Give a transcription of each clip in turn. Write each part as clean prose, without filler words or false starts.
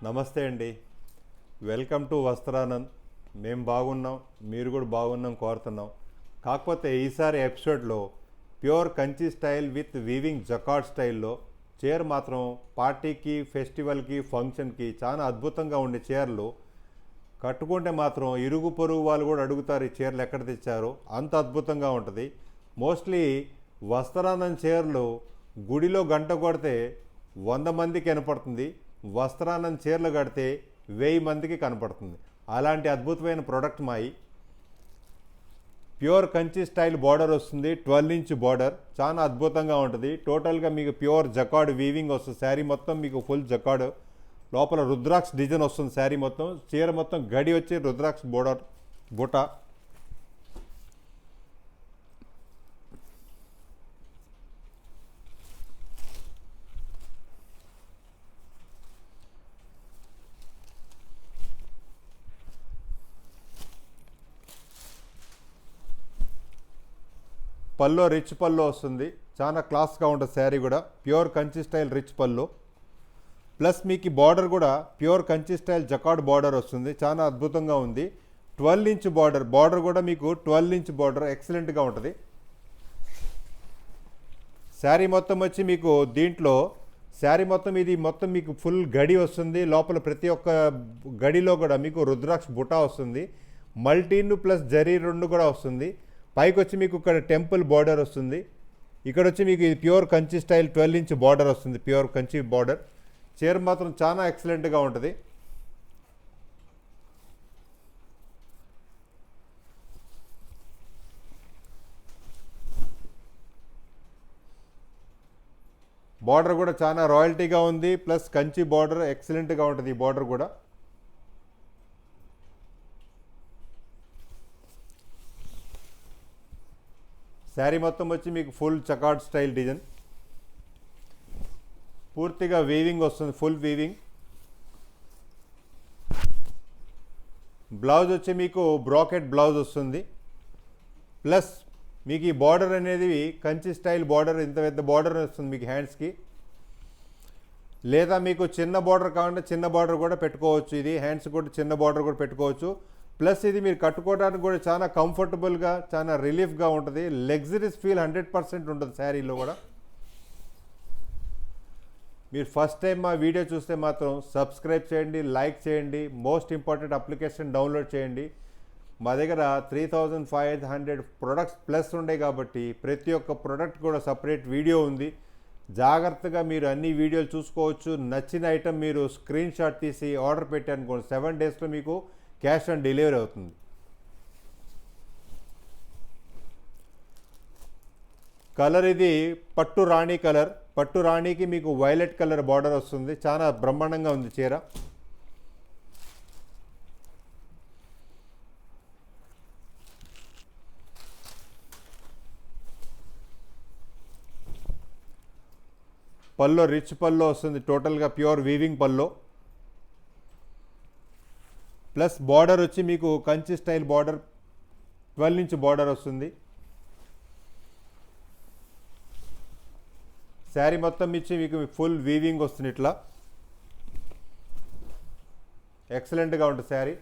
నమస్తే అండి. Welcome to Vastranand. మేము బాగున్నాం, మీరు కూడా బాగున్నాం కోరుతున్నాం. కాకపోతే ఈసారి ఎపిసోడ్లో pure Kanchi style with weaving jacquard స్టైల్లో చీర మాత్రం పార్టీకి, ఫెస్టివల్కి, ఫంక్షన్కి చాలా అద్భుతంగా ఉండే చీరలు. కట్టుకుంటే మాత్రం ఇరుగు పొరుగు వాళ్ళు కూడా అడుగుతారు ఈ చీరలు ఎక్కడ తెచ్చారో, అంత అద్భుతంగా ఉంటుంది. మోస్ట్లీ వస్త్రానంద్ చీరలు గుడిలో గంట కొడితే 100 మందికి కనపడుతుంది, వస్త్రానంద్ చీరలు కడితే 1000 మందికి కనపడుతుంది. అలాంటి అద్భుతమైన ప్రోడక్ట్ మాయి. ప్యూర్ కంచి స్టైల్ బార్డర్ వస్తుంది, 12 ఇంచ్ బార్డర్, చాలా అద్భుతంగా ఉంటుంది. టోటల్గా మీకు ప్యూర్ జకార్డ్ వీవింగ్ వస్తుంది. శారీ మొత్తం మీకు ఫుల్ జకార్డ్, లోపల రుద్రాక్ష డిజైన్ వస్తుంది. శారీ మొత్తం, చీర మొత్తం గడి వచ్చి రుద్రాక్ష బోర్డర్ బుట్ట. పల్లో రిచ్ పల్లో వస్తుంది, చాలా క్లాస్గా ఉంటుంది. శారీ కూడా pure Kanchi style rich pallu, plus మీకు బార్డర్ కూడా pure Kanchi style jacquard border వస్తుంది, చాలా అద్భుతంగా ఉంది. 12 ఇంచ్ బార్డర్ కూడా మీకు 12 ఇంచ్ బార్డర్ ఎక్సలెంట్గా ఉంటుంది. శారీ మొత్తం వచ్చి మీకు దీంట్లో శారీ మొత్తం ఇది మొత్తం మీకు ఫుల్ గడి వస్తుంది. లోపల ప్రతి ఒక్క గడిలో కూడా మీకు రుద్రాక్ష బుటా వస్తుంది, మల్టీను ప్లస్ జరీ 2 కూడా వస్తుంది. పైకి వచ్చి మీకు ఇక్కడ టెంపుల్ బార్డర్ వస్తుంది. ఇక్కడ వచ్చి మీకు ఇది pure Kanchi style 12 inch border వస్తుంది, ప్యూర్ కంచి బార్డర్. చీర మాత్రం చాలా ఎక్సలెంట్గా ఉంటుంది. బార్డర్ కూడా చాలా రాయల్టీగా ఉంది, ప్లస్ కంచి బార్డర్ ఎక్సలెంట్గా ఉంటుంది. ఈ బార్డర్ కూడా శారీ మొత్తం వచ్చి మీకు ఫుల్ జకార్డ్ స్టైల్ డిజైన్, పూర్తిగా వీవింగ్ వస్తుంది, ఫుల్ వీవింగ్. బ్లౌజ్ వచ్చి మీకు బ్రాకెట్ బ్లౌజ్ వస్తుంది, ప్లస్ మీకు ఈ బార్డర్ అనేది కంచి స్టైల్ బార్డర్, ఇంత పెద్ద బార్డర్ వస్తుంది మీకు హ్యాండ్స్కి. లేదా మీకు చిన్న బార్డర్ కావాలంటే చిన్న బార్డర్ కూడా పెట్టుకోవచ్చు. ఇది హ్యాండ్స్ కూడా చిన్న బార్డర్ కూడా పెట్టుకోవచ్చు. ప్లస్ ఇది మీరు కట్టుకోవడానికి కూడా చాలా కంఫర్టబుల్గా, చాలా రిలీఫ్గా ఉంటుంది. లగ్జరీస్ ఫీల్ 100% ఉంటుంది శారీలో కూడా. మీరు ఫస్ట్ టైం మా వీడియో చూస్తే మాత్రం సబ్స్క్రైబ్ చేయండి, లైక్ చేయండి, మోస్ట్ ఇంపార్టెంట్ అప్లికేషన్ డౌన్లోడ్ చేయండి. మా దగ్గర 3500 ప్రొడక్ట్స్ ప్లస్ ఉండే కాబట్టి ప్రతి ఒక్క ప్రోడక్ట్ కూడా సపరేట్ వీడియో ఉంది. జాగ్రత్తగా మీరు అన్ని వీడియోలు చూసుకోవచ్చు. నచ్చిన ఐటమ్ మీరు స్క్రీన్ షాట్ తీసి ఆర్డర్ పెట్టారనుకోండి, 7 డేస్లో మీకు క్యాష్ ఆన్ డెలివరీ అవుతుంది. కలర్ ఇది పట్టు రాణి కలర్, పట్టు రాణికి మీకు వైలెట్ కలర్ బార్డర్ వస్తుంది, చాలా బ్రహ్మాండంగా ఉంది చీర. పల్లో రిచ్ పల్లో వస్తుంది, టోటల్గా ప్యూర్ వీవింగ్ పల్లో, ప్లస్ బార్డర్ వచ్చి మీకు Kanchi style border 12 inch border వస్తుంది. శారీ మొత్తం ఇచ్చి మీకు ఫుల్ వీవింగ్ వస్తుంది, ఇట్లా ఎక్సలెంట్గా ఉంటుంది శారీ.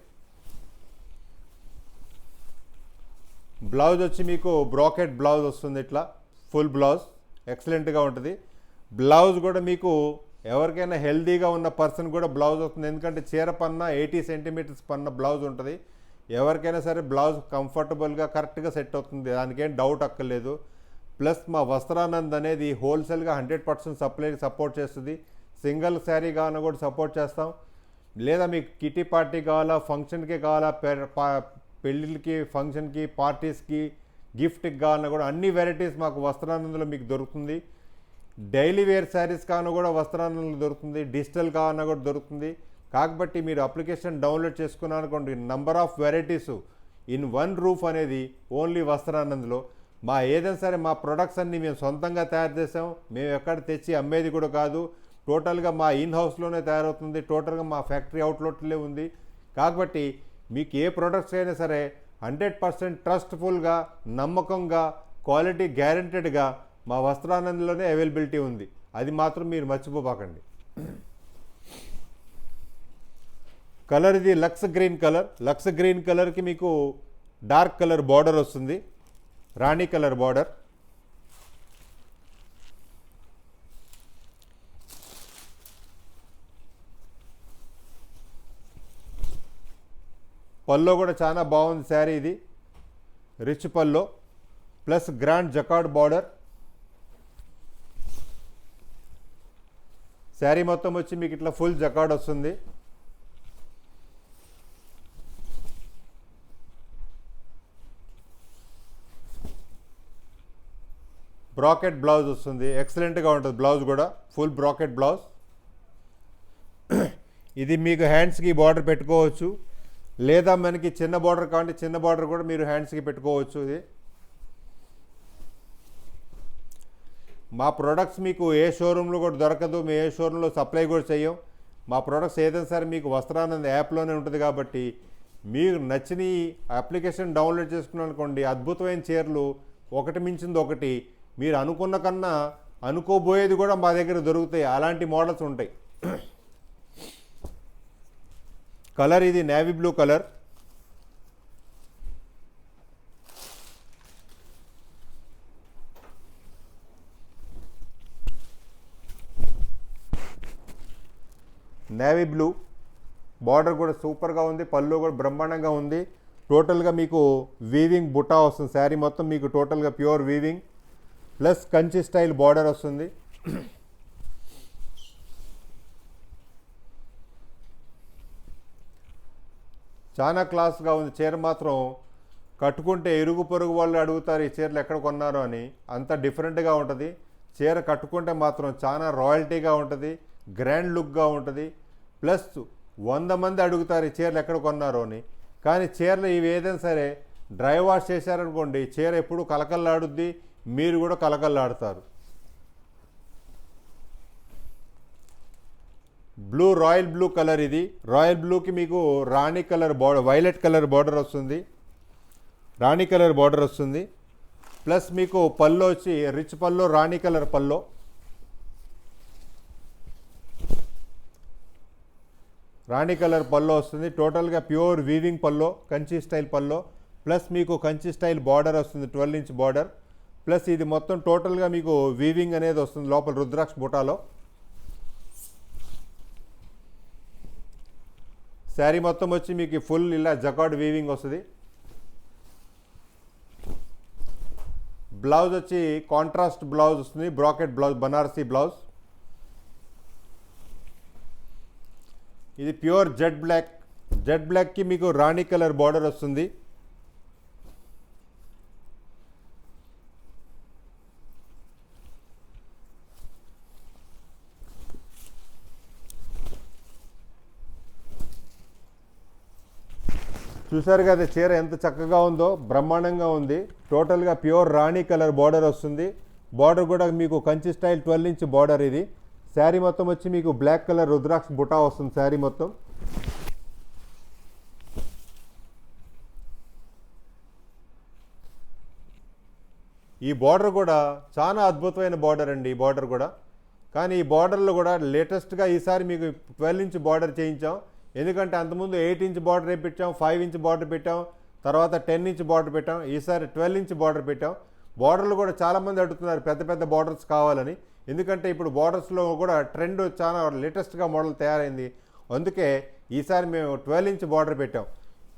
బ్లౌజ్ వచ్చి మీకు బ్రాకెట్ బ్లౌజ్ వస్తుంది, ఇట్లా ఫుల్ బ్లౌజ్ ఎక్సలెంట్గా ఉంటుంది. బ్లౌజ్ కూడా మీకు ఎవరికైనా హెల్దీగా ఉన్న పర్సన్ కూడా బ్లౌజ్ వస్తుంది, ఎందుకంటే చీర పన్న 80 సెంటీమీటర్స్ పన్న బ్లౌజ్ ఉంటుంది. ఎవరికైనా సరే బ్లౌజ్ కంఫర్టబుల్గా కరెక్ట్గా సెట్ అవుతుంది, దానికేం డౌట్ అక్కర్లేదు. ప్లస్ మా వస్త్రానంద్ అనేది హోల్సేల్గా 100% సపోర్ట్ చేస్తుంది. సింగిల్ శారీ కావాలన్నా కూడా సపోర్ట్ చేస్తాం. లేదా మీకు కిటీ పార్టీ కావాలా, ఫంక్షన్కి కావాలా, పెళ్ళిళ్ళకి, ఫంక్షన్కి, పార్టీస్కి, గిఫ్ట్కి కావాలన్నా కూడా అన్ని వెరైటీస్ మాకు వస్త్రానంద్లో మీకు దొరుకుతుంది. డైలీ వేర్ శారీస్ కావాలన్నా కూడా వస్త్రానంద్లో దొరుకుతుంది, డిజిటల్ కావాలన్నా కూడా దొరుకుతుంది. కాబట్టి మీరు అప్లికేషన్ డౌన్లోడ్ చేసుకున్నారనుకోండి, number of varieties in one roof అనేది ఓన్లీ వస్త్రానంద్లో. మా ఏదైనా సరే మా ప్రొడక్ట్స్ అన్నీ మేము సొంతంగా తయారు చేసాం, మేము ఎక్కడ తెచ్చి అమ్మేది కూడా కాదు. టోటల్గా మా ఇన్ హౌస్లోనే తయారవుతుంది, టోటల్గా మా ఫ్యాక్టరీ అవుట్లెట్లే ఉంది. కాబట్టి మీకు ఏ ప్రొడక్ట్స్ అయినా సరే 100% ట్రస్ట్ఫుల్గా, నమ్మకంగా, క్వాలిటీ గ్యారెంటెడ్గా మా వస్త్రానంద్లోనే అవైలబిలిటీ ఉంది. అది మాత్రం మీరు మర్చిపోబాకండి. కలర్ ఇది లక్స్ గ్రీన్ కలర్కి మీకు డార్క్ కలర్ బార్డర్ వస్తుంది, రాణి కలర్ బార్డర్. పల్లో కూడా చాలా బాగుంది శారీ, ఇది rich pallu plus grand jacquard border. Sari మొత్తం వచ్చి మీకు ఇట్లా ఫుల్ జకార్డ్ వస్తుంది. బ్రాకెట్ బ్లౌజ్ వస్తుంది, ఎక్సలెంట్గా ఉంటుంది బ్లౌజ్ కూడా, ఫుల్ బ్రాకెట్ బ్లౌజ్. ఇది మీకు హ్యాండ్స్కి బార్డర్ పెట్టుకోవచ్చు, లేదా మనకి చిన్న బార్డర్ కావాలంటే చిన్న బార్డర్ కూడా మీరు హ్యాండ్స్కి పెట్టుకోవచ్చు. ఇది మా ప్రొడక్ట్స్ మీకు ఏ షోరూంలో కూడా దొరకదు, మేము ఏ షోరూంలో సప్లై కూడా చేయం. మా ప్రొడక్ట్స్ ఏదైనా సరే మీకు వస్త్రానంద్ యాప్లోనే ఉంటుంది కాబట్టి మీకు నచ్చిన అప్లికేషన్ డౌన్లోడ్ చేసుకున్నాను అనుకోండి, అద్భుతమైన చీరలు ఒకటి మించింది ఒకటి, మీరు అనుకున్న కన్నా అనుకోబోయేది కూడా మా దగ్గర దొరుకుతాయి, అలాంటి మోడల్స్ ఉంటాయి. కలర్ ఇది navy blue colour. Navy blue border కూడా సూపర్గా ఉంది, పళ్ళు కూడా బ్రహ్మాండంగా ఉంది. టోటల్గా మీకు వీవింగ్ బుటా వస్తుంది, శారీ మొత్తం మీకు టోటల్గా pure weaving plus Kanchi style border వస్తుంది. చాలా క్లాస్గా ఉంది చీర మాత్రం. కట్టుకుంటే ఇరుగు పొరుగు వాళ్ళు అడుగుతారు ఈ చీరలు ఎక్కడ కొన్నారో అని, అంత డిఫరెంట్గా ఉంటుంది చీర. కట్టుకుంటే మాత్రం చాలా రాయల్టీగా ఉంటుంది, గ్రాండ్ లుక్గా ఉంటుంది. ప్లస్ 100 మంది అడుగుతారు ఈ చీరలు ఎక్కడ కొన్నారో అని. కానీ చీరలు ఇవి ఏదైనా సరే డ్రై వాష్ చేశారనుకోండి, చీర ఎప్పుడు కలకల్లాడుద్ది, మీరు కూడా కలకల్లాడుతారు. బ్లూ రాయల్ బ్లూ కలర్ ఇది. రాయల్ బ్లూకి మీకు రాణి colour border, violet colour border వస్తుంది, రాణి కలర్ బార్డర్ వస్తుంది. ప్లస్ మీకు పల్లో వచ్చి రిచ్ పల్లో, రాణి కలర్ పల్లో. రాణి కలర్ పల్లో వస్తుంది, టోటల్గా pure weaving pallu, Kanchi style pallu. Plus మీకు కంచి స్టైల్ బార్డర్ వస్తుంది, 12 ఇంచ్ బార్డర్. ప్లస్ ఇది మొత్తం టోటల్గా మీకు వీవింగ్ అనేది వస్తుంది లోపల రుద్రాక్ష బుటాలో. శారీ మొత్తం వచ్చి మీకు ఫుల్ ఇలా జకార్డ్ వీవింగ్ వస్తుంది. బ్లౌజ్ వచ్చి కాంట్రాస్ట్ బ్లౌజ్ వస్తుంది, బ్రాకెట్ బ్లౌజ్, బనారసీ బ్లౌజ్. ఇది ప్యూర్ జెడ్ బ్లాక్కి మీకు రాణి కలర్ బార్డర్ వస్తుంది. చూసారు కదా చీర ఎంత చక్కగా ఉందో, బ్రహ్మాండంగా ఉంది. టోటల్గా ప్యూర్ రాణి కలర్ బార్డర్ వస్తుంది. బార్డర్ కూడా మీకు కంచి స్టైల్ 12 ఇంచ్ బార్డర్ ఇది. శారీ మొత్తం వచ్చి మీకు బ్లాక్ కలర్ రుద్రాక్ష బుటా వస్తుంది శారీ మొత్తం. ఈ బార్డర్ కూడా చాలా అద్భుతమైన బార్డర్ అండి, ఈ బార్డర్ కూడా. కానీ ఈ బార్డర్లో కూడా లేటెస్ట్గా ఈసారి మీకు 12 ఇంచ్ బార్డర్ చేయించాం. ఎందుకంటే అంతకుముందు 8 ఇంచ్ బార్డర్ పెట్టాం, 5 ఇంచ్ బార్డర్ పెట్టాం, తర్వాత 10 ఇంచ్ బార్డర్ పెట్టాం, ఈసారి 12 ఇంచ్ బార్డర్ పెట్టాం. బార్డర్లు కూడా చాలామంది అడుగుతున్నారు పెద్ద పెద్ద బార్డర్స్ కావాలని. ఎందుకంటే ఇప్పుడు బార్డర్స్లో కూడా ట్రెండ్ చాలా లేటెస్ట్గా మోడల్ తయారైంది. అందుకే ఈసారి మేము 12 ఇంచ్ బార్డర్ పెట్టాం.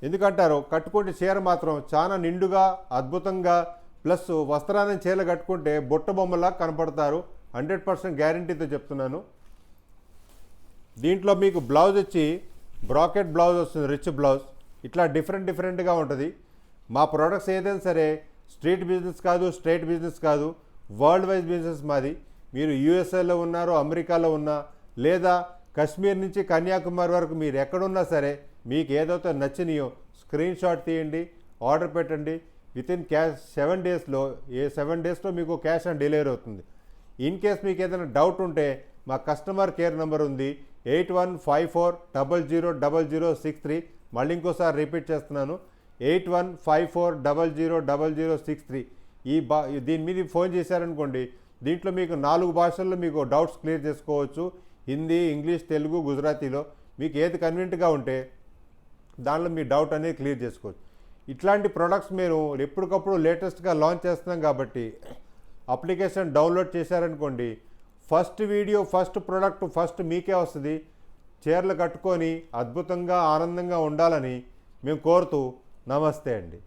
ఎందుకంటారు, కట్టుకుంటే చీర మాత్రం చాలా నిండుగా అద్భుతంగా, ప్లస్ వస్త్రాన్ని చీర కట్టుకుంటే బుట్ట బొమ్మలా కనపడతారు. 100% గ్యారంటీతో చెప్తున్నాను. దీంట్లో మీకు బ్లౌజ్ వచ్చి బ్రాకెట్ బ్లౌజ్ వస్తుంది, రిచ్ బ్లౌజ్. ఇట్లా డిఫరెంట్గా ఉంటుంది. మా ప్రోడక్ట్స్ ఏదైనా సరే స్ట్రీట్ బిజినెస్ కాదు, స్ట్రేట్ బిజినెస్ కాదు, వరల్డ్ వైజ్ బిజినెస్ మాది. మీరు యూఎస్ఏలో ఉన్నారు, అమెరికాలో ఉన్నా, లేదా కశ్మీర్ నుంచి కన్యాకుమారి వరకు మీరు ఎక్కడున్నా సరే మీకు ఏదైతే నచ్చినాయో స్క్రీన్ షాట్ తీయండి, ఆర్డర్ పెట్టండి. వితిన్ 7 డేస్లో 7 డేస్లో మీకు క్యాష్ ఆన్ డెలివరీ అవుతుంది. ఇన్ కేస్ మీకు ఏదైనా డౌట్ ఉంటే మా కస్టమర్ కేర్ నెంబర్ ఉంది 8154000063. మళ్ళీ ఇంకోసారి రిపీట్ చేస్తున్నాను, 8154000063. దీని మీద ఫోన్ చేశారనుకోండి, దీంట్లో మీకు 4 భాషల్లో మీకు డౌట్స్ క్లియర్ చేసుకోవచ్చు. హిందీ, ఇంగ్లీష్, తెలుగు, గుజరాతీలో మీకు ఏది కన్వీనియంట్గా ఉంటే దానిలో మీ డౌట్ అనేది క్లియర్ చేసుకోవచ్చు. ఇట్లాంటి ప్రొడక్ట్స్ మీరు ఎప్పటికప్పుడు లేటెస్ట్గా లాంచ్ చేస్తున్నాం కాబట్టి అప్లికేషన్ డౌన్లోడ్ చేశారనుకోండి, first video first product first మీకే వస్తుంది. చీరలు కట్టుకొని అద్భుతంగా ఆనందంగా ఉండాలని మేము కోరుతూ నమస్తే అండి.